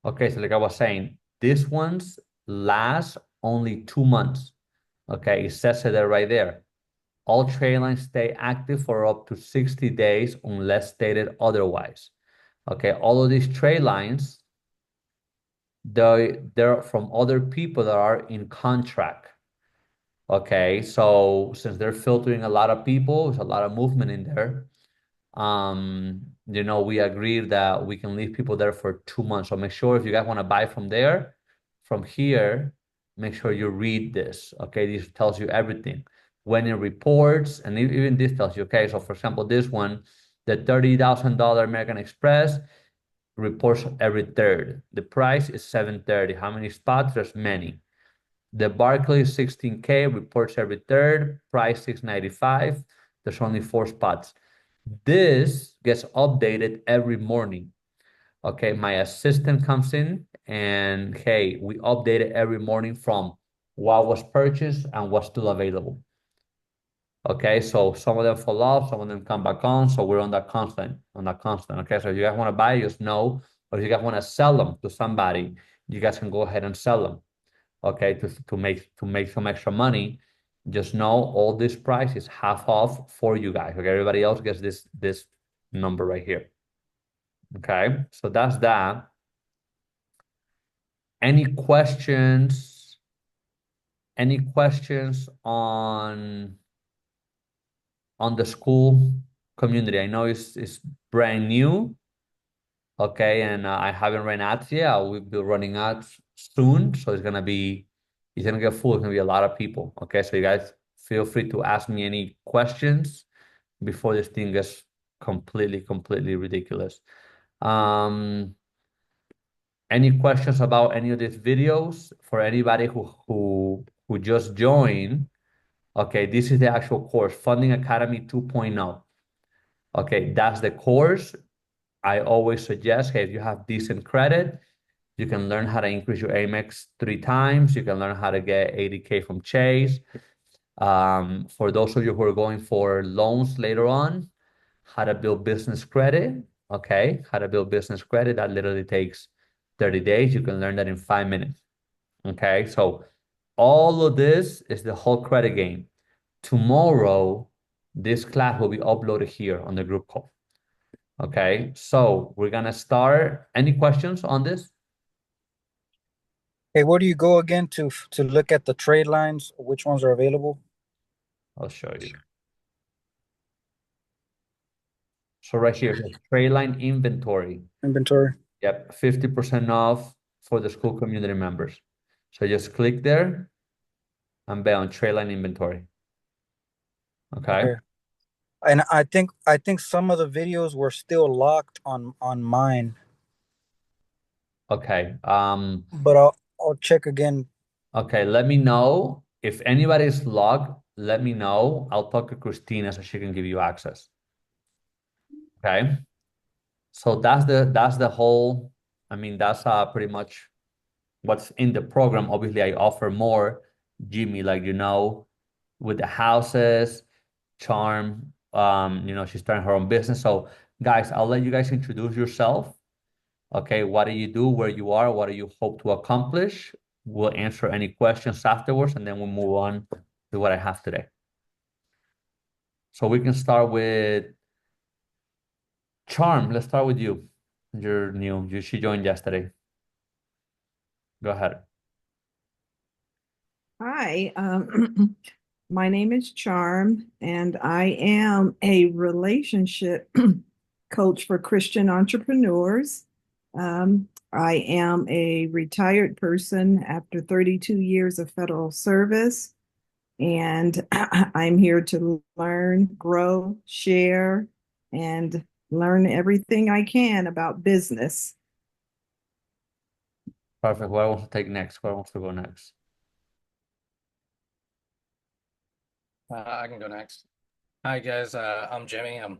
Okay, so like I was saying, these ones last only 2 months. Okay, it says it there right there. All trade lines stay active for up to 60 days unless stated otherwise. Okay, all of these trade lines, they're from other people that are in contract. Okay, so since they're filtering a lot of people, there's a lot of movement in there. We agreed that we can leave people there for 2 months. So make sure if you guys want to buy from there, from here, make sure you read this. Okay, this tells you everything. When it reports, and even this tells you, okay, so for example, this one, the $30,000 American Express reports every third. The price is 730. How many spots? There's many. The Barclays 16K reports every third, price 695. There's only 4 spots. This gets updated every morning. Okay, my assistant comes in and hey, we update it every morning from what was purchased and what's still available. Okay, so some of them fall off, some of them come back on. So we're on that constant, Okay, so if you guys want to buy, just know, or if you guys want to sell them to somebody, you guys can go ahead and sell them. Okay, to make some extra money. Just know all this price is half off for you guys. Okay, everybody else gets this number right here. Okay, so that's that. Any questions? Any questions on the school community? I know it's brand new. Okay, and I haven't ran ads yet. I will be running ads soon, so it's gonna get full. It's gonna be a lot of people. Okay, so you guys feel free to ask me any questions before this thing gets completely ridiculous. Um, any questions about any of these videos for anybody who just joined? Okay, this is the actual course, Funding Academy 2.0. Okay, that's the course. I always suggest, hey, if you have decent credit, you can learn how to increase your Amex 3 times. You can learn how to get 80K from Chase. For those of you who are going for loans later on, how to build business credit. Okay, how to build business credit. That literally takes 30 days. You can learn that in 5 minutes. Okay, so all of this is the whole credit game. Tomorrow, this class will be uploaded here on the group call. Okay, so we're gonna start. Any questions on this? Hey, where do you go again to look at the trade lines? Which ones are available? I'll show you. So right here, trade line inventory. Inventory. Yep, 50% off for the school community members. So just click there and be on trade line inventory. Okay. Okay. And I think some of the videos were still locked on mine, Okay. but I'll check again. Okay, let me know if anybody is logged, let me know. I'll talk to Christina so she can give you access. Okay. So that's the whole, I mean, that's pretty much what's in the program. Obviously, I offer more, Jimmy, like with the houses, Charm, she's starting her own business. So guys, I'll let you guys introduce yourself. Okay, what do you do, where you are, what do you hope to accomplish? We'll answer any questions afterwards, and then we'll move on to what I have today. So we can start with Charm. Let's start with you. You're new. She joined yesterday. Go ahead. Hi, my name is Charm, and I am a relationship coach for Christian entrepreneurs. I am a retired person after 32 years of federal service, and I'm here to learn, grow, share, and learn everything I can about business. Perfect. Who wants to take next? Who wants to go next? I can go next. Hi guys, I'm Jimmy. I'm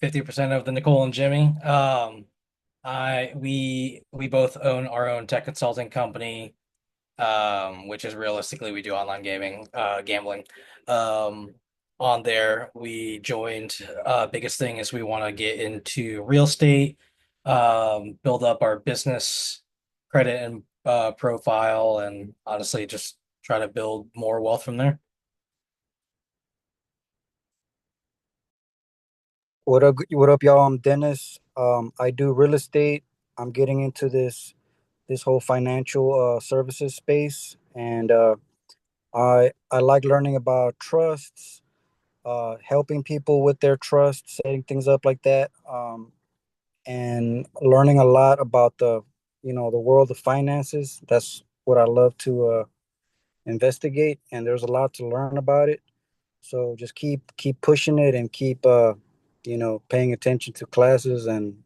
50% of the Nicole and Jimmy. We both own our own tech consulting company, which is realistically we do online gaming, gambling. Um, on there, we joined. Biggest thing is we want to get into real estate, build up our business credit and profile, and honestly just try to build more wealth from there. What up, y'all? I'm Dennis. I do real estate. I'm getting into this whole financial services space, and I like learning about trusts, helping people with their trusts, setting things up like that, and learning a lot about the world of finances. That's what I love to investigate, and there's a lot to learn about it. So just keep pushing it and keep paying attention to classes, and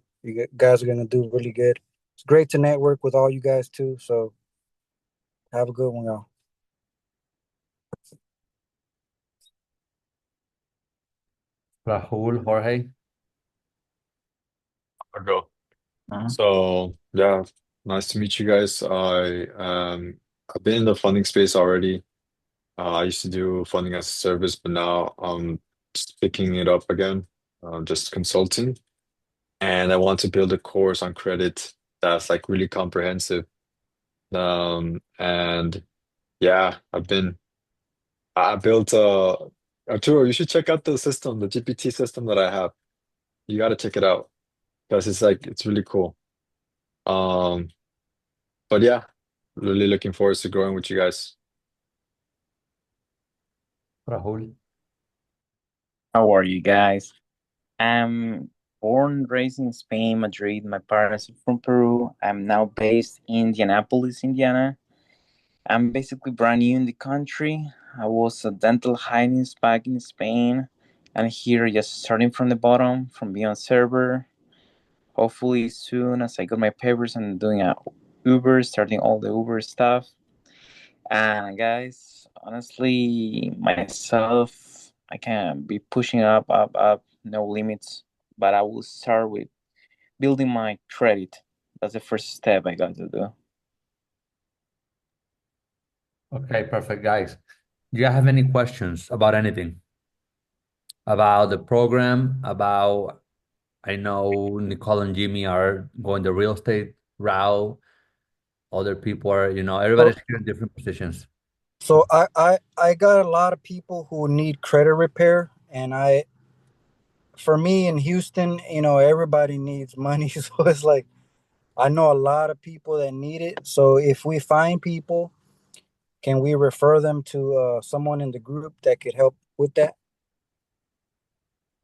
guys are gonna do really good. It's great to network with all you guys too. So have a good one, y'all. Rahul, Jorge. I'll go. Uh-huh. So yeah, nice to meet you guys. I've been in the funding space already. I used to do funding as a service, but now I'm just picking it up again, just consulting. And I want to build a course on credit that's like really comprehensive. And yeah, I built Arturo, you should check out the system, the GPT system that I have. You got to check it out because it's really cool. Um, but yeah, really looking forward to growing with you guys. Rahul. How are you guys? I'm born, raised in Spain, Madrid. My parents are from Peru. I'm now based in Indianapolis, Indiana. I'm basically brand new in the country. I was a dental hygienist back in Spain, and here just starting from the bottom, from beyond server. Hopefully soon, as I got my papers, I'm doing a Uber, starting all the Uber stuff. And guys, honestly, myself, I can be pushing up, up, up, no limits. But I will start with building my credit. That's the first step I got to do. Okay, perfect, guys. Do you have any questions about anything? About the program, about I know Nicole and Jimmy are going the real estate route. Other people are, So everybody's here in different positions. so I got a lot of people who need credit repair, and for me in Houston, everybody needs money. So it's like I know a lot of people that need it. So if we find people, can we refer them to someone in the group that could help with that?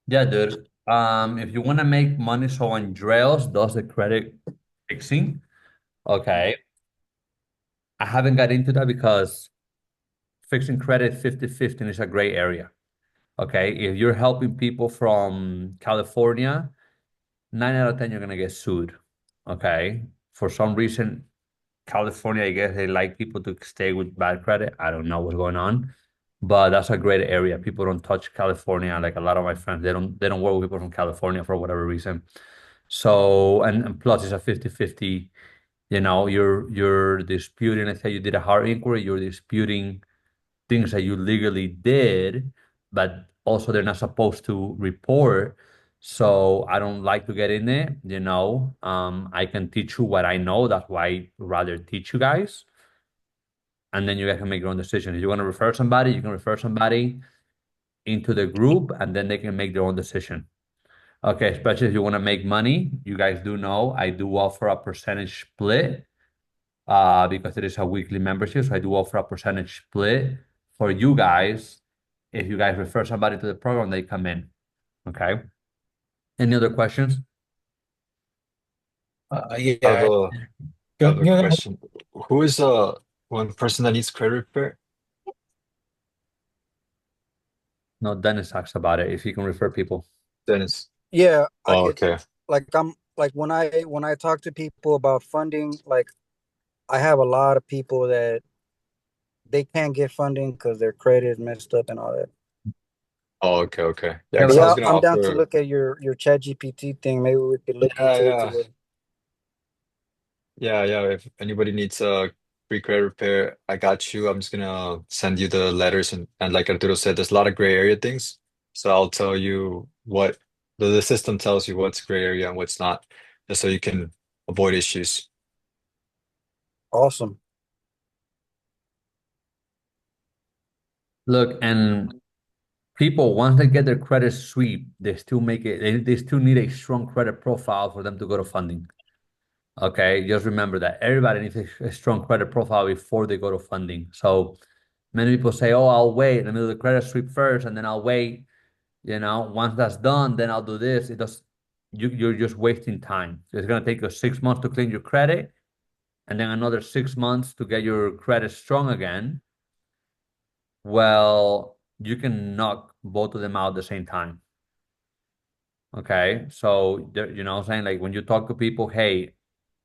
Yeah, dude. If you want to make money, so Andreas does the credit fixing. Okay. I haven't got into that because fixing credit 50-50 is a gray area. Okay. If you're helping people from California, 9 out of 10, you're gonna get sued. Okay. For some reason, California, I guess they like people to stay with bad credit. I don't know what's going on, but that's a great area. People don't touch California. Like a lot of my friends, they don't work with people from California for whatever reason. So, and plus it's a 50-50, you're disputing, let's say you did a hard inquiry, you're disputing things that you legally did, but also they're not supposed to report. So I don't like to get in it, I can teach you what I know. That's why I rather teach you guys. And then you guys can make your own decision. If you want to refer somebody, you can refer somebody into the group and then they can make their own decision. Okay, especially if you want to make money. You guys do know I do offer a percentage split because it is a weekly membership. So I do offer a percentage split for you guys. If you guys refer somebody to the program, they come in. Okay. Any other questions? I have Yeah, a I have a question. Who is one person that needs credit repair? No, Dennis talks about it. If he can refer people. Dennis. Yeah, Oh, okay. I'm like when I talk to people about funding, like I have a lot of people that they can't get funding because their credit is messed up and all that. Oh, okay, okay. Yeah, Yeah, But because I was yeah, gonna I'm down to offer. look at your chat GPT thing. Maybe we could look Yeah, into it yeah, together. yeah. If anybody needs a free credit repair, I got you. I'm just gonna send you the letters, and like Arturo said, there's a lot of gray area things. So I'll tell you what the system tells you what's gray area and what's not, just so you can avoid issues. Awesome. Look, and people, once they get their credit sweep, they still make it, they still need a strong credit profile for them to go to funding. Okay, just remember that everybody needs a strong credit profile before they go to funding. So many people say, "Oh, I'll wait. Let me do the credit sweep first, and then I'll wait. Once that's done, then I'll do this." It does. You're just wasting time. So it's gonna take you 6 months to clean your credit, and then another 6 months to get your credit strong again. Well, you can knock both of them out at the same time. Okay, so what I'm saying, like when you talk to people, hey,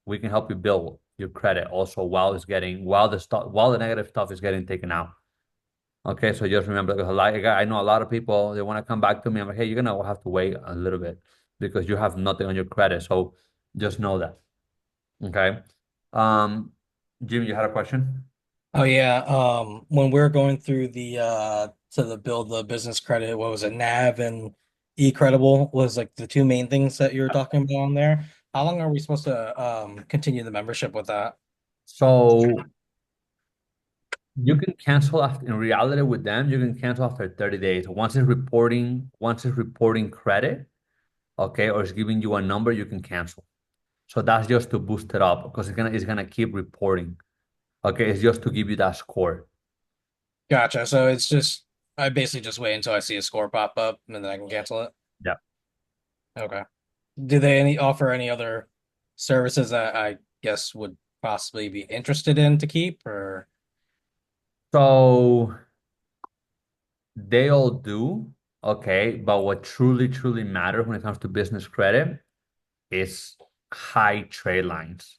we can help you build your credit also while the negative stuff is getting taken out. Okay, so just remember, because I know a lot of people, they want to come back to me. I'm like, hey, you're gonna have to wait a little bit because you have nothing on your credit. So just know that. Okay. Um, Jim, you had a question? Oh yeah, when we're going through the to the build the business credit, what was it, NAV and eCredible was like the two main things that you were talking about on there. How long are we supposed to continue the membership with that? So you can cancel after, in reality with them, you can cancel after 30 days. Once it's reporting credit, okay, or it's giving you a number, you can cancel. So that's just to boost it up because it's gonna keep reporting. Okay, it's just to give you that score. Gotcha. So it's just I basically just wait until I see a score pop up and then I can cancel it. Yeah. Okay. Do they offer any other services that I guess would possibly be interested in to keep or So they all do, okay, but what truly, truly matters when it comes to business credit is high trade lines.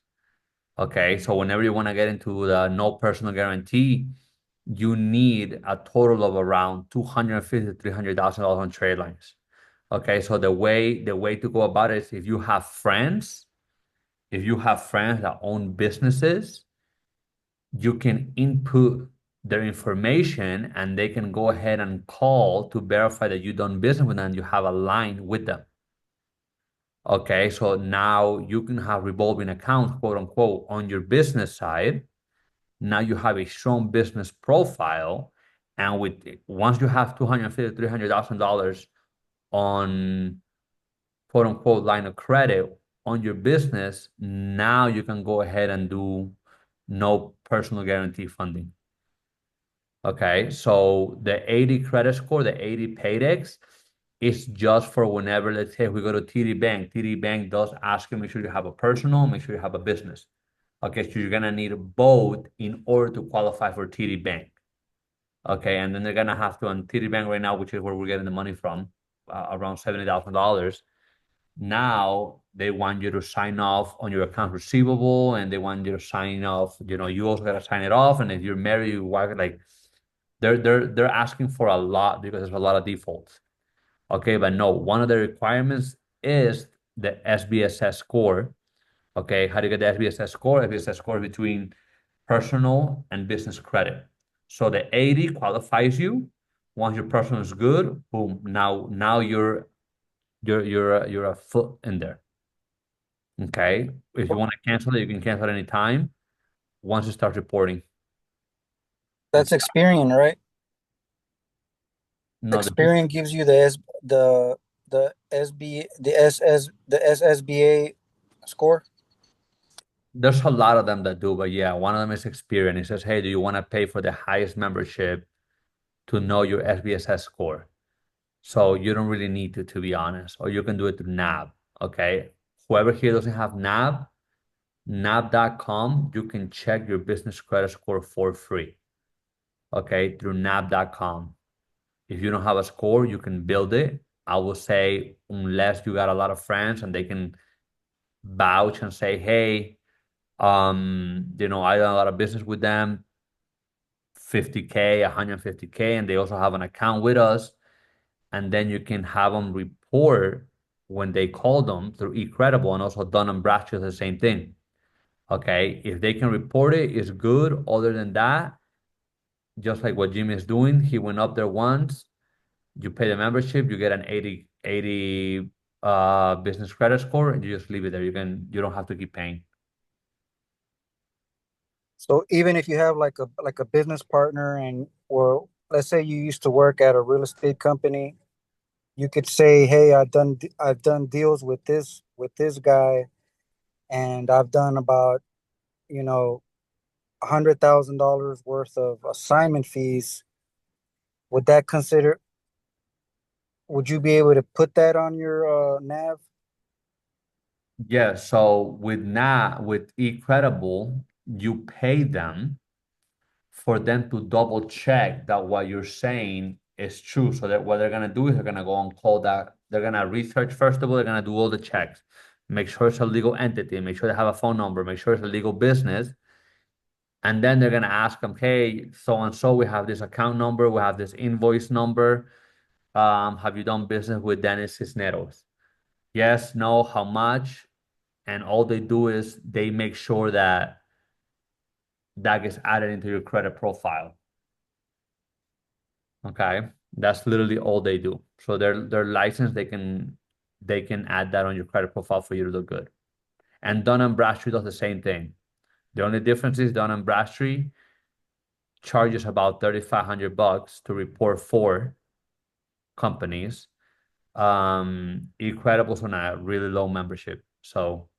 Okay, so whenever you want to get into the no personal guarantee, you need a total of around 250 to $300,000 on trade lines. Okay, so the way to go about it is if you have friends that own businesses, you can input their information and they can go ahead and call to verify that you've done business with them and you have a line with them. Okay, so now you can have revolving accounts, quote unquote, on your business side. Now you have a strong business profile. And once you have 250, $300,000 on quote unquote line of credit on your business, now you can go ahead and do no personal guarantee funding. Okay, so the 80 credit score, the 80 Paydex, is just for whenever, let's say, we go to TD Bank. TD Bank does ask you, make sure you have a personal, make sure you have a business. Okay, so you're gonna need both in order to qualify for TD Bank. Okay, and then they're gonna have to on TD Bank right now, which is where we're getting the money from, around $70,000. Now they want you to sign off on your account receivable, and they want you to sign off. You also gotta sign it off, and if you're married, your wife, like they're asking for a lot because there's a lot of defaults. Okay, but no, one of the requirements is the SBSS score. Okay, how do you get the SBSS score? SBSS score is between personal and business credit. So the 80 qualifies you. Once your personal is good, boom, now you're a foot in there. Okay, if you want to cancel it, you can cancel at any time once you start reporting. That's Experian, right? No, Experian gives you the SSBA score. there's a lot of them that do, but yeah, one of them is Experian. It says, hey, do you want to pay for the highest membership to know your SBSS score? So you don't really need to be honest, or you can do it through NAB. Okay. Whoever here doesn't have NAB, NAB.com, you can check your business credit score for free. Okay, through NAB.com. If you don't have a score, you can build it. I will say, unless you got a lot of friends and they can vouch and say, hey, I done a lot of business with them, 50K, 150K, and they also have an account with us. And then you can have them report when they call them through eCredible, and also Dun& Bradstreet the same thing. Okay, if they can report it, it's good. Other than that, just like what Jimmy is doing, he went up there once. You pay the membership, you get an 80 business credit score, and you just leave it there. You don't have to keep paying. So even if you have like a business partner and or let's say you used to work at a real estate company, you could say, "Hey, I've done deals with this guy, and I've done about you know $100,000 worth of assignment fees." Would that consider? Would you be able to put that on your nav? Yeah, so with eCredible, you pay them for them to double check that what you're saying is true. So that what they're gonna do is they're gonna go and call that. They're gonna research first of all. They're gonna do all the checks, make sure it's a legal entity, make sure they have a phone number, make sure it's a legal business, and then they're gonna ask them, hey, so and so, we have this account number, we have this invoice number. Have you done business with Dennis Cisneros? Yes, no, how much? And all they do is they make sure that that gets added into your credit profile. Okay, that's literally all they do. So they're licensed. They can add that on your credit profile for you to look good. And Dun& Bradstreet does the same thing. The only difference is Dun& Bradstreet charges about $3,500 to report for companies. eCredible's on a really low membership. So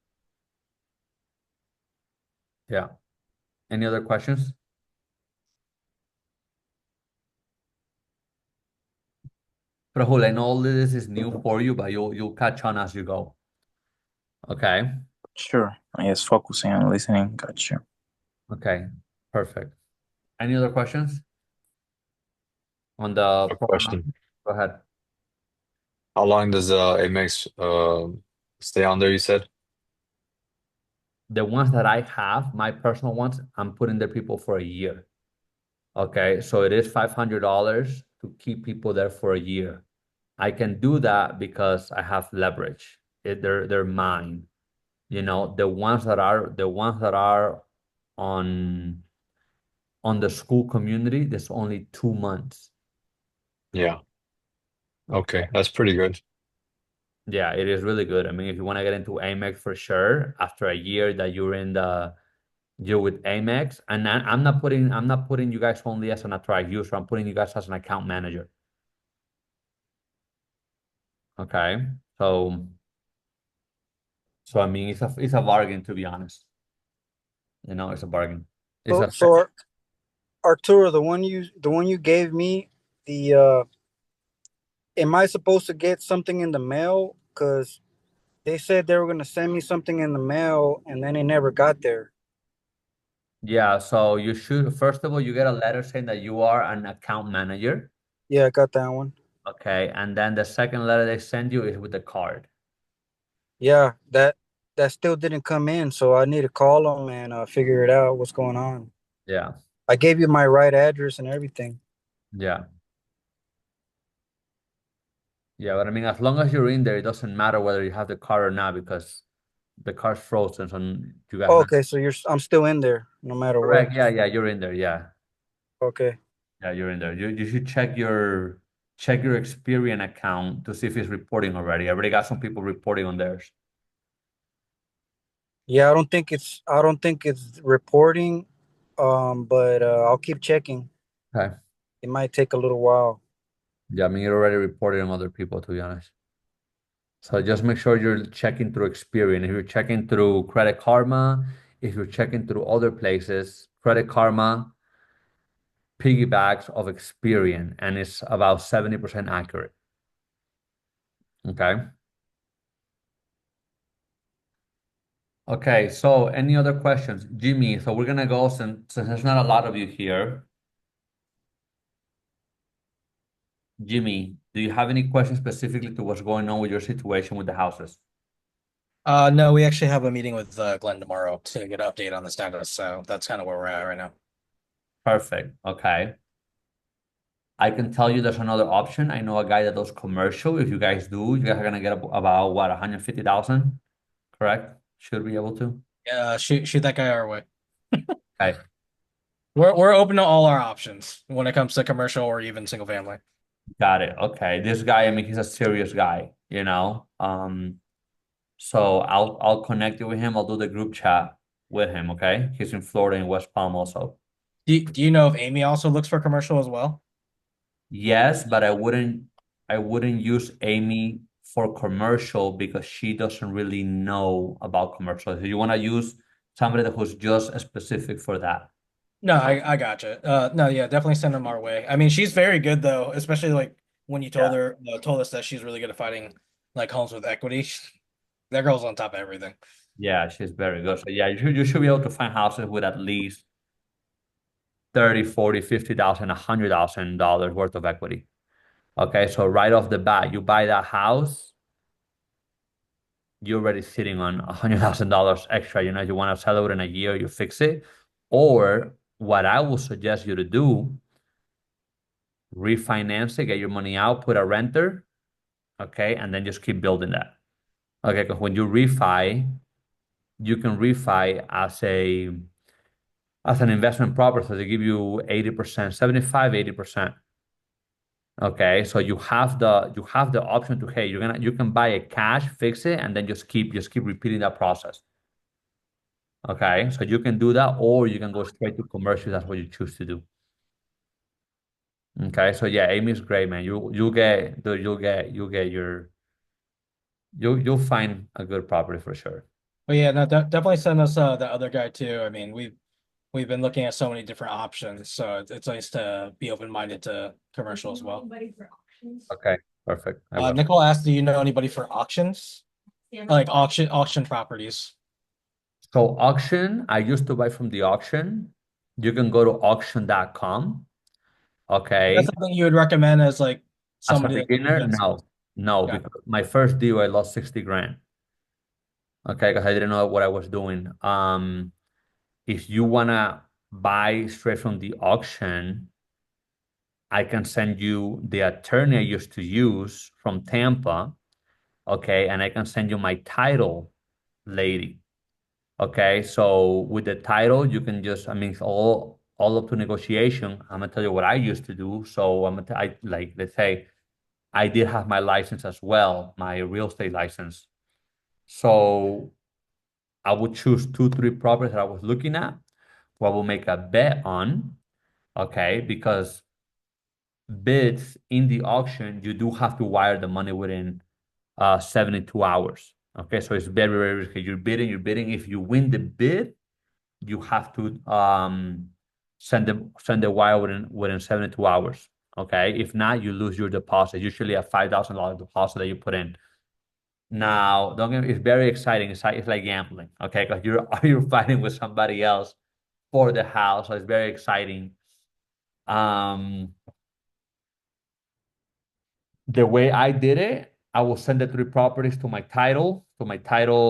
yeah. Any other questions? Rahul, I know all this is new for you, but you'll catch on as you go. Okay. Sure. Yes, focusing on listening. Gotcha. Okay. Perfect. Any other questions on the Quick program? question. Go ahead. How long does Amex stay on there, you said? The ones that I have, my personal ones, I'm putting the people for a year. Okay. So it is $500 to keep people there for a year. I can do that because I have leverage. They're mine. You know, the ones that are on the school community, there's only 2 months. Yeah. Okay, that's pretty good. Yeah, it is really good. I mean, if you want to get into Amex for sure, after a year that you're with Amex, and I'm not putting you guys only as an authorized user. I'm putting you guys as an account manager. Okay, so I mean, it's a bargain, to be honest. You know, it's a bargain. It's So a so Arturo, the one you gave me, the am I supposed to get something in the mail? Because they said they were gonna send me something in the mail, and then it never got there. Yeah. So you should first of all you get a letter saying that you are an account manager. Yeah, I got that one. Okay, and then the second letter they send you is with the card. Yeah, that still didn't come in, so I need to call them and figure it out what's going on. Yeah, I gave you my right address and everything. yeah, yeah. But I mean, as long as you're in there, it doesn't matter whether you have the card or not because the card's frozen, so you guys Oh, not okay, so I'm still in there no matter what. correct. Yeah, yeah, you're in there. Yeah, Okay. yeah, you're in there. You should check your Experian account to see if it's reporting already. I already got some people reporting on theirs. Yeah, I don't think it's reporting, but I'll keep checking. Okay. It might take a little while. Yeah, I mean, you're already reporting on other people, to be honest. So just make sure you're checking through Experian. If you're checking through Credit Karma, if you're checking through other places, Credit Karma piggybacks of Experian, and it's about 70% accurate. Okay. Okay, so any other questions? Jimmy, so we're gonna go since there's not a lot of you here. Jimmy, do you have any questions specifically to what's going on with your situation with the houses? No, we actually have a meeting with Glenn tomorrow to get an update on the status. So that's kind of where we're at right now. Perfect. Okay. I can tell you there's another option. I know a guy that does commercial. If you guys do, you guys are gonna get about what, 150,000, correct? Should be able to. Shoot that guy our way. Okay. We're open to all our options when it comes to commercial or even single family. Got it. Okay. This guy, I mean, he's a serious guy, you know. So I'll connect you with him. I'll do the group chat. with him. Okay, he's in Florida in West Palm also. Do you know if Amy also looks for commercial as well? Yes, but I wouldn't use Amy for commercial because she doesn't really know about commercial. So you want to use somebody who's just specific for that. No, I gotcha. No, yeah, definitely send them our way. I mean, she's very good though, especially like when you Yeah. told us that she's really good at finding like homes with equity. That girl's on top of everything. Yeah, she's very good. So yeah, you should be able to find houses with at least 30, 40, 50,000, $100,000 worth of equity. Okay, so right off the bat, you buy that house, you're already sitting on $100,000 extra. You want to sell it within a year, you fix it. Or what I will suggest you to do, refinance it, get your money out, put a renter, okay, and then just keep building that. Okay, because when you refi, you can refi as an investment property, so they give you 80%, 75, 80%. Okay, so you have the option to, hey, you can buy it cash, fix it, and then just keep repeating that process. Okay, so you can do that, or you can go straight to commercial. That's what you choose to do. Okay, so yeah, Amy's great, man. You'll find a good property for sure. But yeah, no, definitely send us the other guy too. I mean, we've been looking at so many different options, so it's nice to be open-minded to commercial as well. Okay, perfect. I will. Nicole asked, do you know anybody for auctions? Like auction properties. So auction, I used to buy from the auction. You can go to auction.com. Okay. That's something you would recommend as like As a somebody that beginner, gets no, okay. because my first deal I lost 60 grand. Okay, because I didn't know what I was doing. If you wanna buy straight from the auction, I can send you the attorney I used to use from Tampa. Okay, and I can send you my title lady. Okay, so with the title, you can just, I mean, all up to negotiation. I'm gonna tell you what I used to do. So I like, let's say I did have my license as well, my real estate license. So I would choose two, three properties that I was looking at, who I will make a bet on. Okay, because bids in the auction, you do have to wire the money within 72 hours. Okay, so it's very, very risky. You're bidding. If you win the bid, you have to send the wire within 72 hours. Okay. If not, you lose your deposit. Usually a $5,000 deposit that you put in. Now, don't get me, it's very exciting. It's like gambling, okay? Because you're fighting with somebody else for the house. So it's very exciting. Um, the way I did it, I will send the three properties to my title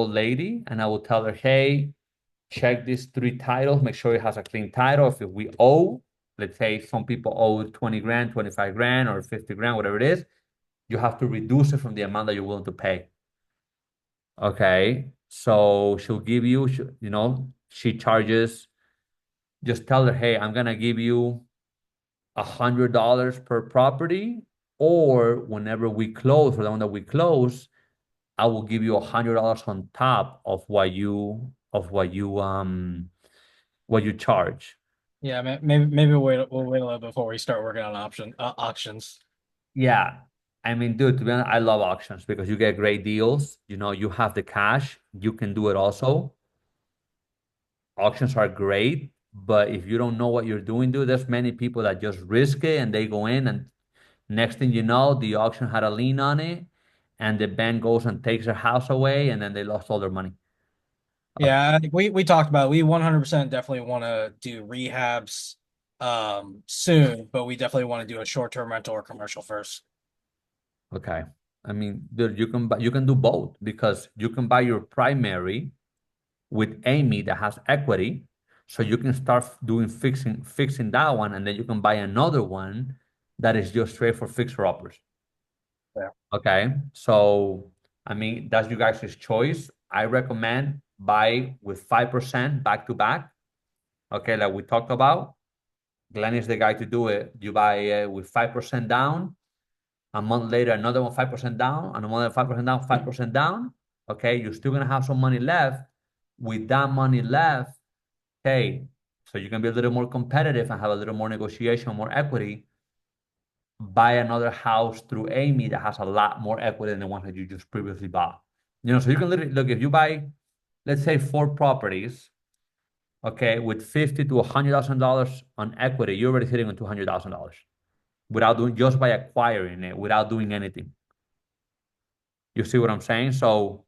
lady, and I will tell her, hey, check these three titles, make sure it has a clean title. If we owe, let's say some people owe 20 grand, 25 grand, or 50 grand, whatever it is, you have to reduce it from the amount that you're willing to pay. Okay. So she'll give you, she charges, just tell her, hey, I'm gonna give you $100 per property, or whenever we close, for the one that we close, I will give you $100 on top of what you charge. Yeah, maybe we'll wait a little before we start working on auctions. Yeah. I mean, dude, to be honest, I love auctions because you get great deals. You have the cash, you can do it also. Auctions are great, but if you don't know what you're doing, dude, there's many people that just risk it and they go in, and next thing you know, the auction had a lien on it, and the bank goes and takes their house away, and then they lost all their money. Yeah, I think we talked about it. We 100% definitely want to do rehabs soon, but we definitely want to do a short-term rental or commercial first. Okay. I mean, dude, you can do both because you can buy your primary with Amy that has equity, so you can start doing fixing that one, and then you can buy another one that is just straight for fixer uppers. Yeah. Okay. So I mean, that's you guys' choice. I recommend buy with 5% back to back. Okay, like we talked about. Glenn is the guy to do it. You buy with 5% down. A month later, another one 5% down, and another 5% down, 5% down. Okay, you're still gonna have some money left, With that money left, hey, so you can be a little more competitive and have a little more negotiation, more equity, buy another house through Amy that has a lot more equity than the one that you just previously bought. So you can literally look, if you buy, let's say, 4 properties, okay, with $50,000 to $100,000 on equity, you're already sitting on $200,000 without doing, just by acquiring it, without doing anything. You see what I'm saying? So,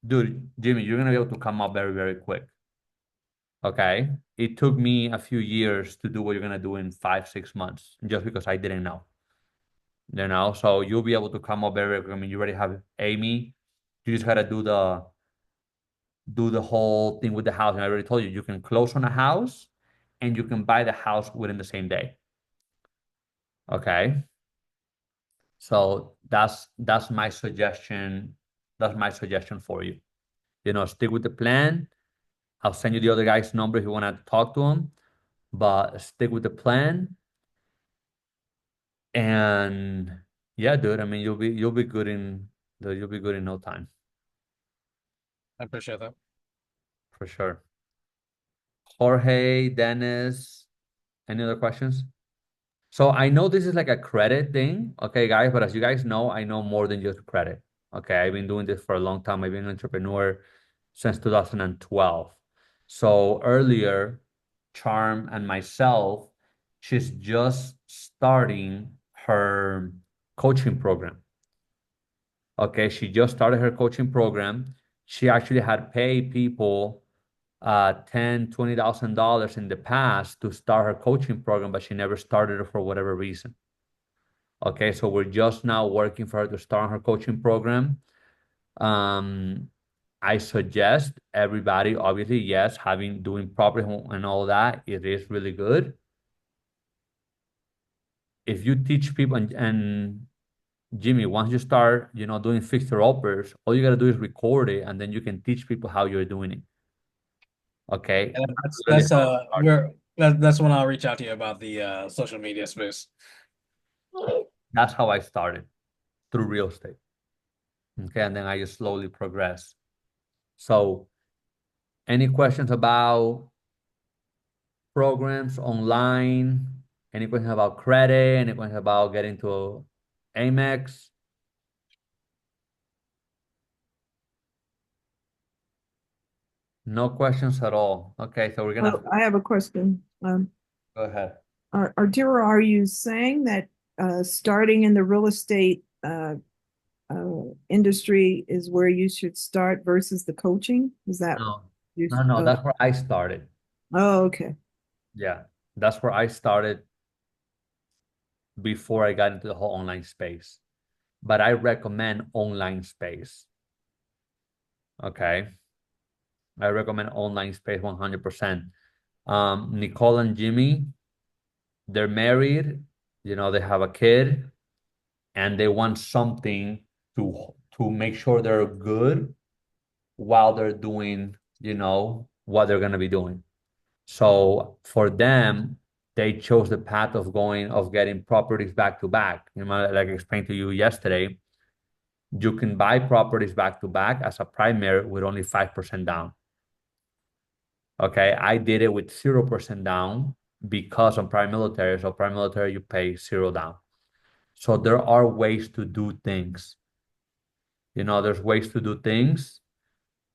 dude, Jimmy, you're gonna be able to come up very, very quick. Okay. It took me a few years to do what you're gonna do in 5, 6 months, just because I didn't know. So you'll be able to come up very, very quick. I mean, you already have Amy. You just gotta do the whole thing with the house. And I already told you, you can close on a house and you can buy the house within the same day. Okay. So that's my suggestion. That's my suggestion for you. Stick with the plan. I'll send you the other guy's number if you want to talk to him, but stick with the plan. And yeah, dude, I mean, you'll be good in no time, I appreciate that. for sure. Jorge, Dennis, any other questions? So I know this is like a credit thing, okay, guys, but as you guys know, I know more than just credit. Okay, I've been doing this for a long time. I've been an entrepreneur since 2012. So earlier, Charm and myself, she's just starting her coaching program. Okay, she just started her coaching program. She actually had paid people $10,000, $20,000 in the past to start her coaching program, but she never started it for whatever reason. Okay, so we're just now working for her to start her coaching program. I suggest everybody, obviously, yes, doing property and all that, it is really good. If you teach people, and Jimmy, once you start, doing fixer uppers, all you gotta do is record it, and then you can teach people how you're doing it. Okay, And really that's how it started. that's when I'll reach out to you about the social media space. That's how I started, through real estate. Okay, and then I just slowly progressed. So, any questions about programs online? Any questions about credit? Any questions about getting to Amex? No questions at all. Okay, so we're gonna Well, I have a question. go ahead. Arturo, are you saying that starting in the real estate industry is where you should start versus the coaching? Is that No, you? no, that's where I started. Oh, okay. Yeah, that's where I started before I got into the whole online space. But I recommend online space. Okay. I recommend online space 100%. Nicole and Jimmy, they're married, they have a kid, and they want something to make sure they're good while they're doing, what they're gonna be doing. So for them, they chose the path of getting properties back to back. Like I explained to you yesterday, you can buy properties back to back as a primary with only 5% down. Okay, I did it with 0% down because I'm prime military. So prime military, you pay 0 down. So there are ways to do things. There's ways to do things.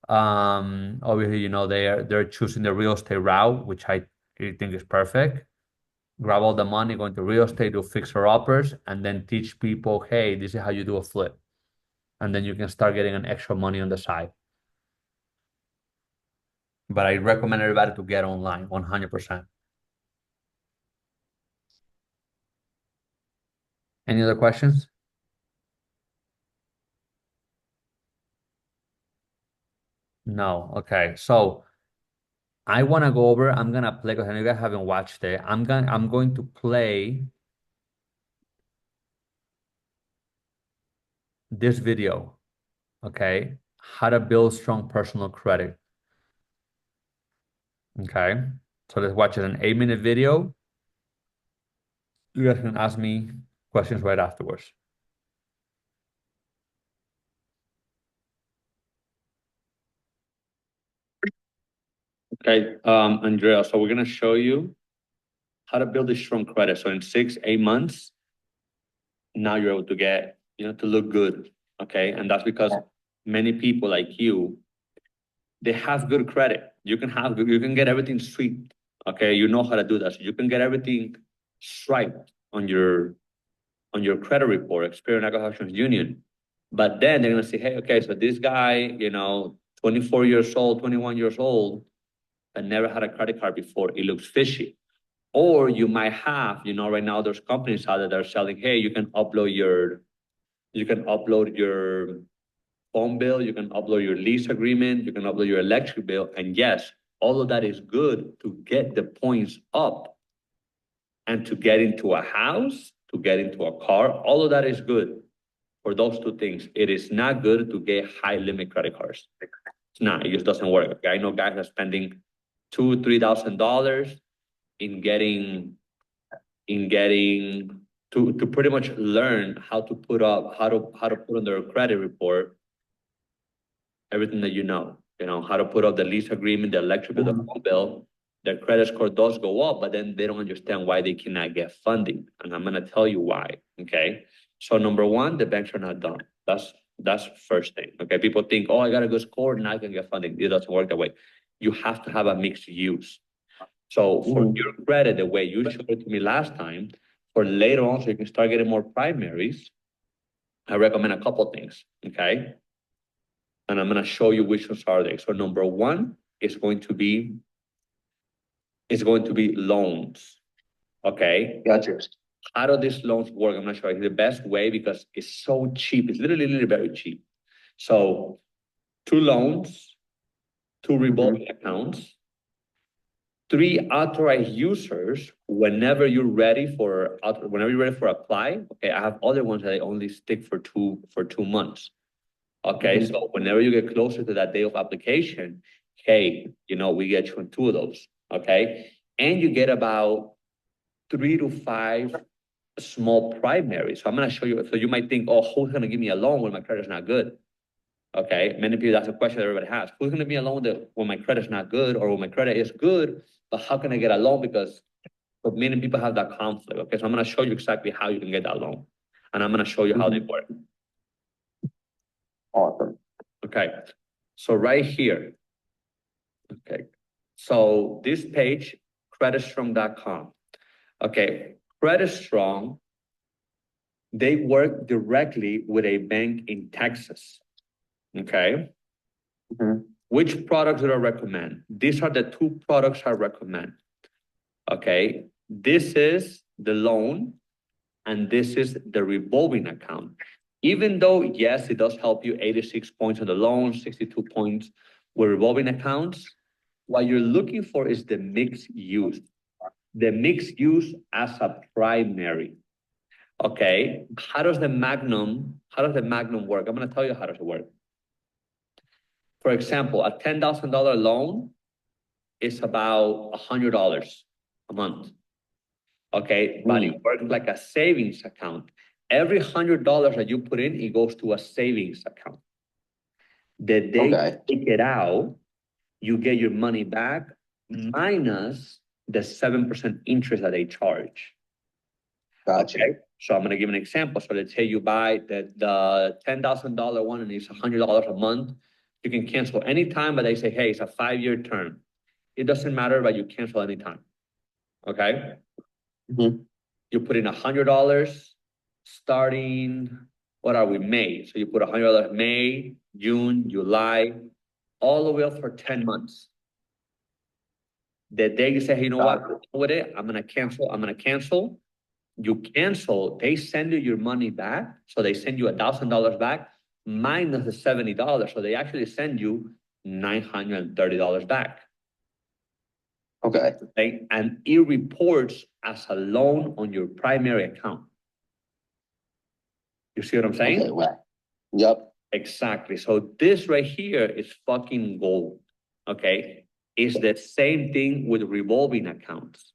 Obviously, they're choosing the real estate route, which I think is perfect. Grab all the money, go into real estate, do fixer uppers, and then teach people, hey, this is how you do a flip. And then you can start getting an extra money on the side. But I recommend everybody to get online 100%. Any other questions? No. Okay. So I want to go over, I'm gonna play, because I know you guys haven't watched it. I'm going to play this video. Okay. How to build strong personal credit. Okay. So let's watch it, an 8-minute video. You guys can ask me questions right afterwards. Okay, Andrea, so we're gonna show you how to build a strong credit. So in 6, 8 months, now you're able to get, to look good. Okay, and that's because many people like you, they have good credit. You can get everything sweet. Okay, you know how to do that. So you can get everything striped on your credit report, Experian Agricultural Union. But then they're gonna say, hey, okay, so this guy, 24 years old, 21 years old, and never had a credit card before, it looks fishy. Or you might have, right now there's companies out there that are selling, hey, you can upload your phone bill, you can upload your lease agreement, you can upload your electric bill. And yes, all of that is good to get the points up and to get into a house, to get into a car. All of that is good for those two things. It is not good to get high limit credit cards. It's not, it just doesn't work. Okay? I know guys are spending $2,000-$3,000 in getting to pretty much learn how to put on their credit report everything that how to put up the lease agreement, the electric bill, the phone bill. Their credit score does go up, but then they don't understand why they cannot get funding. And I'm gonna tell you why. Okay. So number one, the banks are not done. That's first thing. Okay. People think, oh, I got a good score, now I can get funding. It doesn't work that way. You have to have a mixed use. So for your credit, the way you showed it to me last time, for later on, so you can start getting more primaries, I recommend a couple things. Okay. And I'm gonna show you which ones are they. So number one is going to be loans. Okay. Gotcha. How do these loans work? I'm gonna show you the best way because it's so cheap. It's literally very cheap. So 2 loans, 2 revolving accounts, 3 authorized users whenever you're ready for apply. Okay, I have other ones that I only stick for 2 months. Okay, so whenever you get closer to that day of application, hey, we get you on 2 of those. Okay, and you get about 3 to 5 small primaries. So I'm gonna show you. So you might think, oh, who's gonna give me a loan when my credit's not good? Okay, many people, that's a question that everybody has. Who's gonna be a loan when my credit's not good, or when my credit is good, but how can I get a loan? Because many people have that conflict. Okay, so I'm gonna show you exactly how you can get that loan, and I'm gonna show you how they work. Awesome. Okay, so right here. Okay, so this page, creditstrong.com. Okay, Credit Strong, they work directly with a bank in Texas. Okay. Which products do I recommend? These are the 2 products I recommend. Okay. This is the loan and this is the revolving account. Even though, yes, it does help you 86 points on the loan, 62 points with revolving accounts, what you're looking for is the mixed use. The mixed use as a primary. Okay, how does the Magnum work? I'm gonna tell you how does it work. For example, a $10,000 loan is about $100 a month. Okay, but it works like a savings account. Every $100 that you put in, it goes to a savings account. The day you take it out, you get your money back minus the 7% interest that they charge. Gotcha. Okay? So I'm going to give an example. So let's say you buy the $10,000 one and it's $100 a month. You can cancel anytime, but they say, hey, it's a 5-year term. It doesn't matter, but you cancel anytime. Okay? You put in $100 starting, what are we, May? So you put $100 May, June, July, all the way up for 10 months. The day you say, hey, you know what, with it, I'm going to cancel. You cancel, they send you your money back. So they send you $1,000 back minus the $70. So they actually send you $930 back. Okay. And it reports as a loan on your primary account. You see what I'm saying? Okay, well, yep. Exactly. So this right here is fucking gold. Okay. It's the same thing with revolving accounts.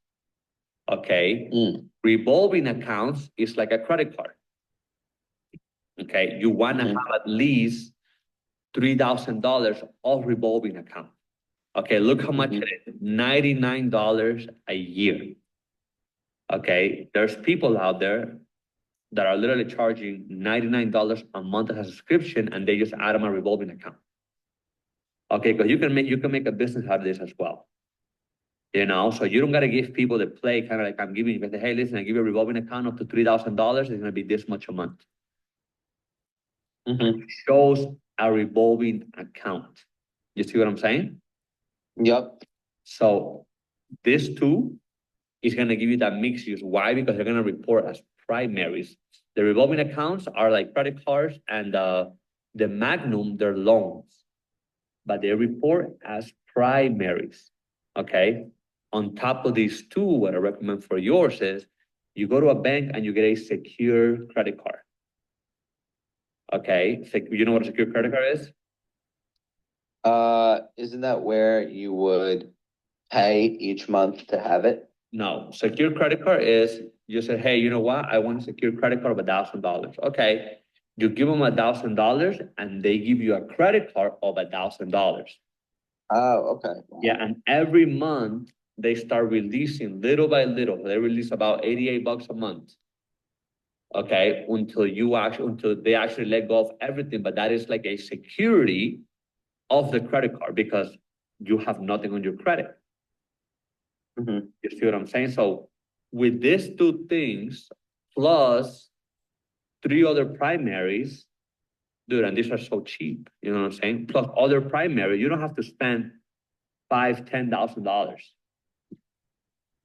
Okay. Revolving accounts is like a credit card. Okay. You want to have at least $3,000 of revolving account. Okay, look how much Mhm. it is. $99 a year. Okay, there's people out there that are literally charging $99 a month as a subscription, and they just add them a revolving account. Okay, because you can make a business out of this as well. You know, so you don't gotta give people the play kind of like I'm giving you. But hey, listen, I give you a revolving account up to $3,000. It's gonna be this much a month. Mhm. Shows a revolving account. You see what I'm saying? Yep. So this too is gonna give you that mixed use. Why? Because they're gonna report as primaries. The revolving accounts are like credit cards, and the Magnum, they're loans, but they report as primaries. Okay. On top of these two, what I recommend for yours is you go to a bank and you get a secure credit card. Okay. You know what a secure credit card is? Isn't that where you would pay each month to have it? No, secure credit card is you say, hey, you know what? I want a secure credit card of $1,000. Okay. You give them $1,000 and they give you a credit card of $1,000. Oh, okay. Yeah, and every month they start releasing little by little. They release about $88 a month. Okay, until they actually let go of everything. But that is like a security of the credit card because you have nothing on your credit. Mhm. You see what I'm saying? So with these two things plus three other primaries, dude, and these are so cheap. You know what I'm saying? Plus other primary, you don't have to spend $5,000, $10,000.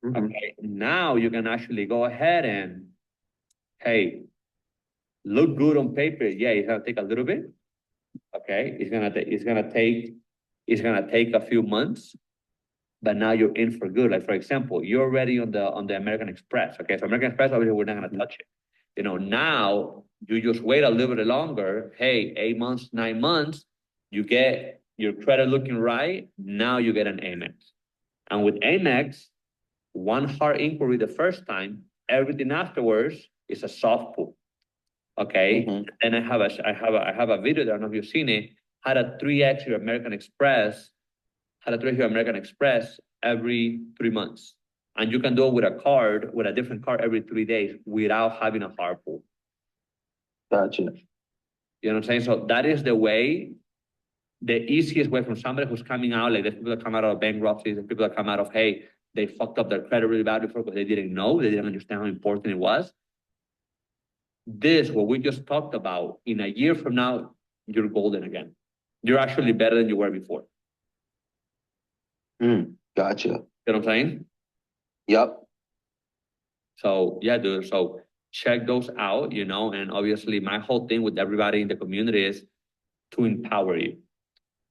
Mhm. Okay, now you can actually go ahead and, hey, look good on paper. Yeah, it's gonna take a little bit. Okay, it's gonna take a few months, but now you're in for good. Like for example, you're already on the American Express. Okay, so American Express, obviously, we're not gonna touch it. You know, now you just wait a little bit longer. Hey, 8 months, 9 months, you get your credit looking right. Now you get an Amex, and with Amex, one hard inquiry the first time, everything afterwards is a soft pull. Okay. Mhm. And I have a video that I don't know if you've seen it, how to 3x your American Express, how to 3x your American Express every 3 months. And you can do it with a card, with a different card every 3 days without having a hard pull. Gotcha. You know what I'm saying? So that is the way, the easiest way from somebody who's coming out, like the people that come out of bankruptcy, the people that come out of, hey, they fucked up their credit really bad before because they didn't know, they didn't understand how important it was. This, what we just talked about, in a year from now, you're golden again. You're actually better than you were before. Gotcha. You know what I'm saying? Yep. So yeah, dude. So check those out, you know, and obviously my whole thing with everybody in the community is to empower you.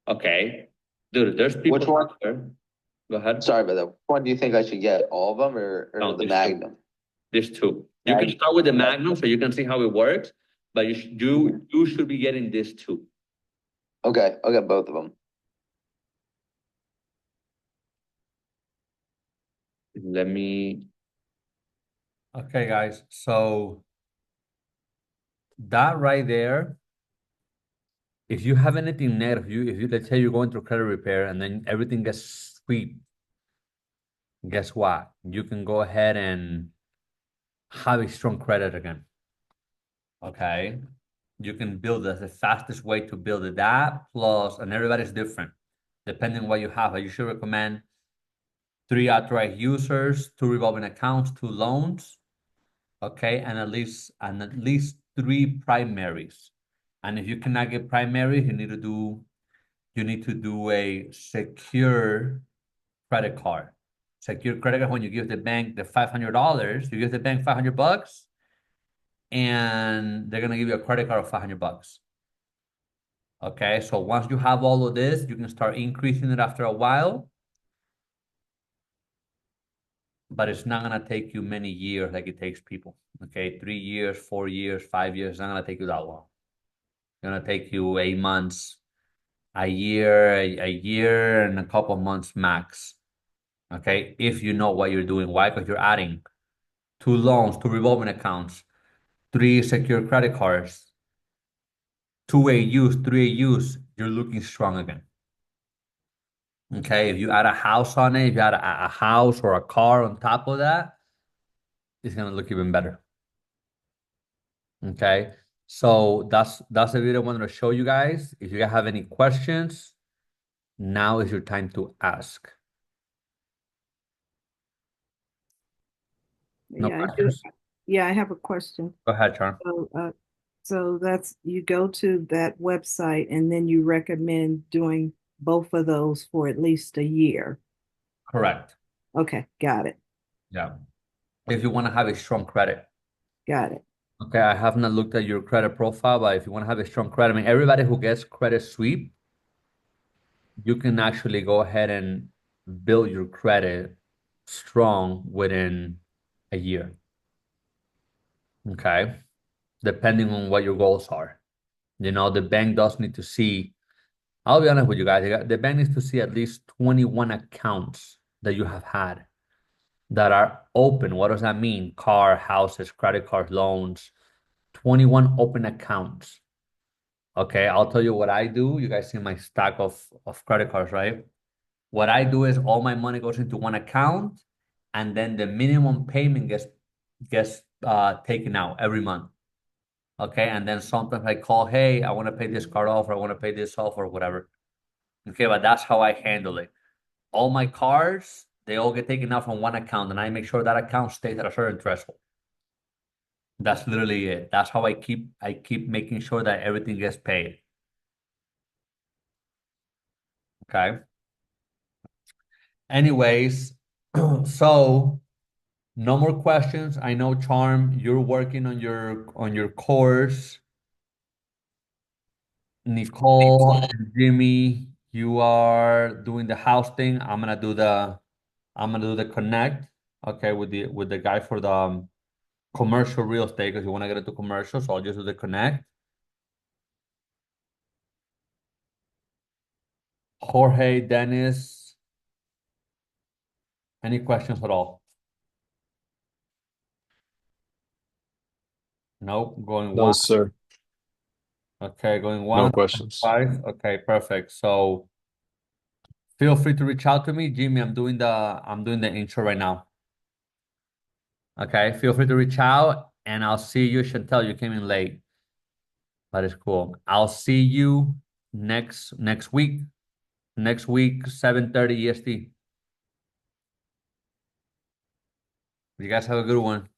Okay. Dude, there's people Which one? out there. Go ahead. Sorry about that. Which one do you think I should get? All of them or No, the there's two. Magnum? There's two. You can start with the Magnum so you can see how it works, but you should be getting this too. Okay, I'll get both of them. Let me. Okay, guys. So that right there, if you have anything negative, if you let's say you're going through credit repair and then everything gets sweet, guess what? You can go ahead and have a strong credit again. Okay. You can build it. The fastest way to build it. That plus, and everybody's different, depending on what you have. I usually recommend 3 authorized users, 2 revolving accounts, 2 loans. Okay, and at least 3 primaries. And if you cannot get primaries, you need to do a secure credit card. Secure credit card, when you give the bank the $500, you give the bank $500 and they're gonna give you a credit card of $500. Okay, so once you have all of this, you can start increasing it after a while, but it's not gonna take you many years like it takes people. Okay, 3 years, 4 years, 5 years, it's not gonna take you that long. It's gonna take you 8 months, a year and a couple of months max. Okay, if you know what you're doing. Why? Because you're adding 2 loans, 2 revolving accounts, 3 secure credit cards, 2 AUs, 3 AUs. You're looking strong again. Okay, if you add a house on it, if you add a house or a car on top of that, it's gonna look even better. Okay, so that's the video I wanted to show you guys. If you guys have any questions, now is your time to ask. No Yeah, I do. questions? Yeah, I have a question. Go ahead, Charm. So that's you go to that website and then you recommend doing both of those for at least a year. Correct. Okay, got it. Yeah. If you want to have a strong credit. Got it. Okay, I have not looked at your credit profile, but if you want to have a strong credit, I mean, everybody who gets credit sweep, you can actually go ahead and build your credit strong within a year. Okay, depending on what your goals are. The bank does need to see, I'll be honest with you guys, the bank needs to see at least 21 accounts that you have had that are open. What does that mean? Car, houses, credit card, loans, 21 open accounts. Okay, I'll tell you what I do. You guys see my stack of credit cards, right? What I do is all my money goes into one account, and then the minimum payment gets taken out every month. Okay, and then sometimes I call, hey, I want to pay this card off, or I want to pay this off, or whatever. Okay, but that's how I handle it. All my cards, they all get taken out from one account, and I make sure that account stays at a certain threshold. That's literally it. That's how I keep making sure that everything gets paid. Okay. Anyways, so no more questions. I know, Charm, you're working on your course. Nicole and Jimmy, you are doing the house thing. I'm gonna do the connect, okay, with the guy for the commercial real estate because you want to get into commercial. So I'll just do the connect. Jorge, Dennis, any questions at all? Nope. Going No, one. sir. Okay, going No one. questions. Five. Okay, perfect. So feel free to reach out to me, Jimmy. I'm doing the intro right now. Okay, feel free to reach out, and I'll see you. Chantel, you came in late. That is cool. I'll see you next week. Next week, 7:30 EST. You guys have a good one.